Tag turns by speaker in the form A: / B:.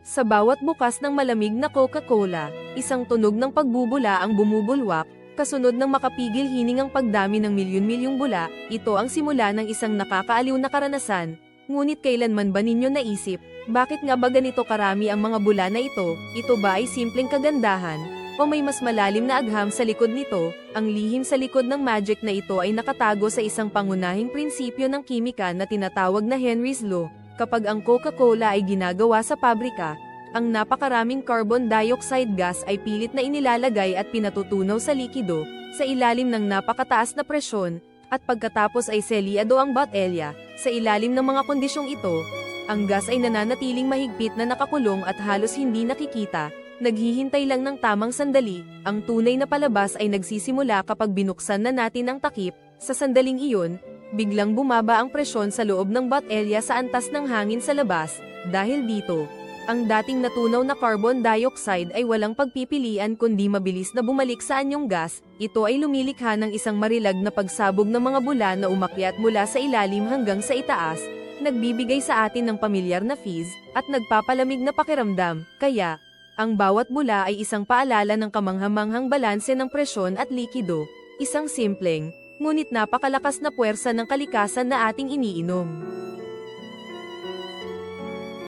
A: Sa bawat bukas ng malamig na Coca-Cola, isang tunog ng pagbubula ang bumubulwak, kasunod ng makapigil hiningang pagdami ng milyon-milyong bula. Ito ang simula ng isang nakakaaliw na karanasan. Ngunit kailanman ba ninyo naisip, bakit nga ba ganito karami ang mga bula na ito? Ito ba ay simpleng kagandahan? O may mas malalim na agham sa likod nito? Ang lihim sa likod ng magic na ito ay nakatago sa isang pangunahing prinsipyo ng kimika na tinatawag na Henry's Law. Kapag ang Coca-Cola ay ginagawa sa pabrika, ang napakaraming carbon dioxide gas ay pilit na inilalagay at pinatutunaw sa likido, sa ilalim ng napakataas na presyon, at pagkatapos ay selyado ang botelya. Sa ilalim ng mga kondisyong ito, ang gas ay nananatiling mahigpit na nakakulong at halos hindi nakikita, naghihintay lang ng tamang sandali. Ang tunay na palabas ay nagsisimula kapag binuksan na natin ang takip. Sa sandaling iyon, biglang bumaba ang presyon sa loob ng botelya sa antas ng hangin sa labas. Dahil dito, ang dating natunaw na carbon dioxide ay walang pagpipilian kundi mabilis na bumalik sa anyong gas. Ito ay lumilikha ng isang marilag na pagsabog ng mga bula na umakyat mula sa ilalim hanggang sa itaas, nagbibigay sa atin ng pamilyar na fizz, at nagpapalamig na pakiramdam. Kaya, ang bawat bula ay isang paalala ng kamanghamanghang balanse ng presyon at likido, isang simpleng, ngunit napakalakas na puwersa ng kalikasan na ating iniinom.